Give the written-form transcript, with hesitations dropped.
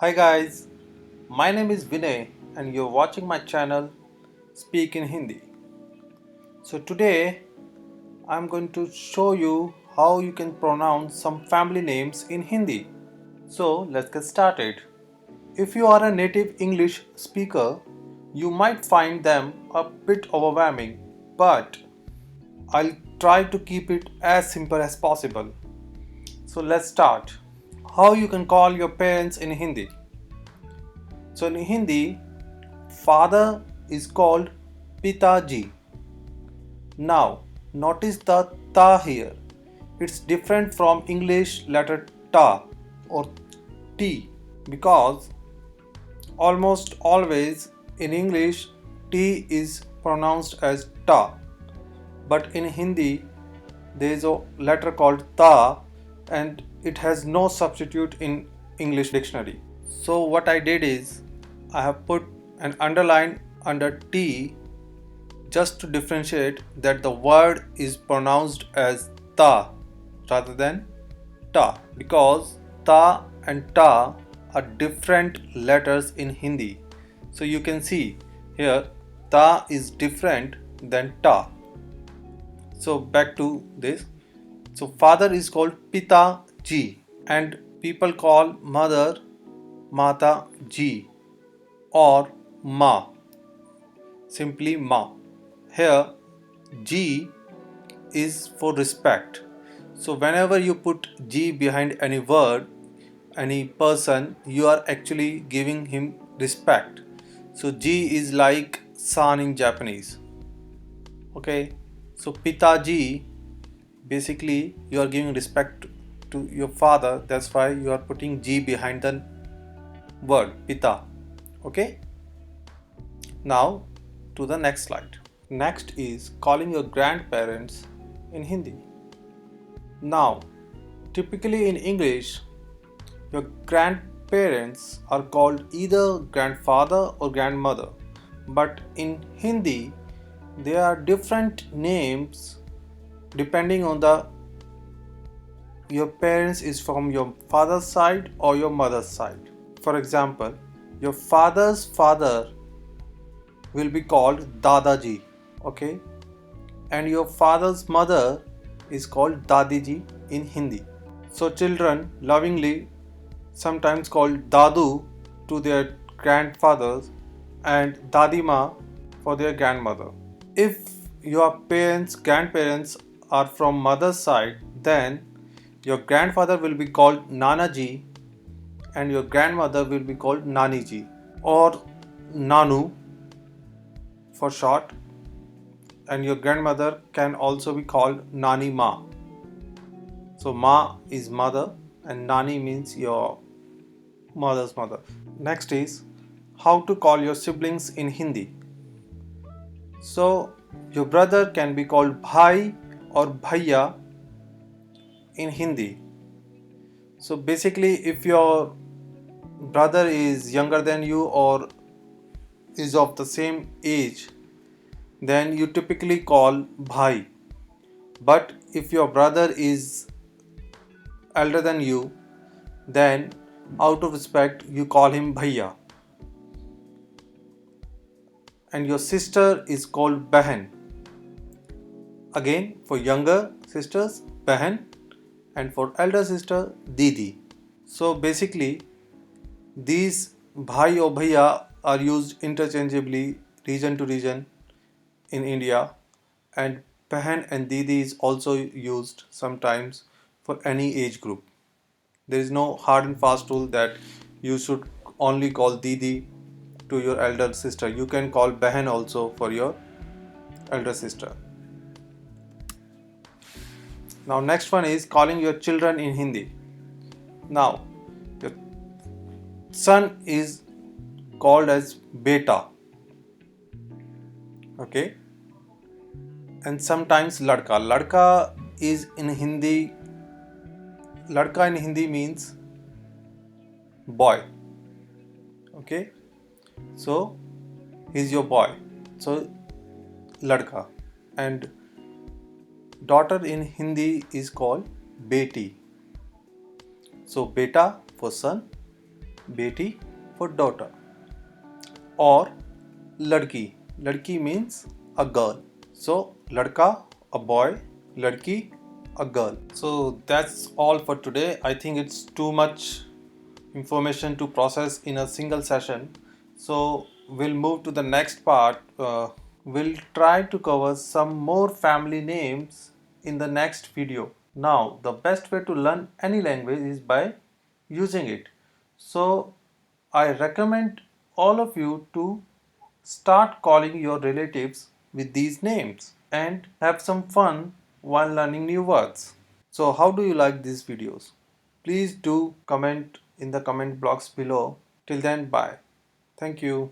Hi guys, my name is Vinay and you're watching my channel Speak in Hindi. So today I'm going to show you how you can pronounce some family names in Hindi. So let's get started. If you are a native English speaker, you might find them a bit overwhelming, but I'll try to keep it as simple as possible. So let's start. How you can call your parents in Hindi. So in Hindi, father is called Pitaji. Now, notice the ta here. It's different from English letter ta or t because almost always in English t is pronounced as ta, but in Hindi there is a letter called ta and it has no substitute in English dictionary. So what I did is I have put an underline under T just to differentiate that the word is pronounced as ta rather than ta, because ta and ta are different letters in Hindi. So you can see here ta is different than ta. So back to this. So father is called Pita Ji and people call mother Mata Ji or Ma, simply Ma. Here G is for respect. So whenever you put G behind any word, any person, you are actually giving him respect. So G is like san in Japanese. Okay, so Pitaji, basically you are giving respect to your father, that's why you are putting G behind the word Pita. Okay, now to the next slide. Next is calling your grandparents in Hindi. Now, typically in English, your grandparents are called either grandfather or grandmother, but in Hindi, there are different names depending on the your parents is from your father's side or your mother's side. For example, your father's father will be called Dadaji, okay, and your father's mother is called Dadiji in Hindi. So children lovingly sometimes call Dadu to their grandfathers and Dadima for their grandmother. If your grandparents are from mother's side, then your grandfather will be called Nanaji and your grandmother will be called Naniji or Nanu for short, and your grandmother can also be called Nani Ma. So Ma is mother and Nani means your mother's mother. Next is how to call your siblings in Hindi. So your brother can be called Bhai or Bhaiya in Hindi. So basically if your brother is younger than you or is of the same age, then you typically call Bhai. But if your brother is elder than you, then out of respect you call him Bhaiya. And your sister is called Bahan. Again, for younger sisters, Bahan, and for elder sister, Didi. So basically, these Bhai or Bhaiya are used interchangeably region to region in India, and Bahan and Didi is also used sometimes for any age group. There is no hard and fast rule that you should only call Didi to your elder sister. You can call Bahan also for your elder sister. Now next one is calling your children in Hindi. Now your son is called as beta, okay, and sometimes ladka. Ladka is in Hindi. Ladka in Hindi means boy, okay. So he's your boy. So ladka, and daughter in Hindi is called beti. So beta for son beti for daughter, or ladki. Ladki means a girl. So ladka, a boy, ladki, a girl. So that's all for today. I think it's too much information to process in a single session. So we'll move to the next part. We'll try to cover some more family names in the next video. Now, the best way to learn any language is by using it. So I recommend all of you to start calling your relatives with these names and have some fun while learning new words. So how do you like these videos? Please do comment in the comment box below. Till then, bye. Thank you.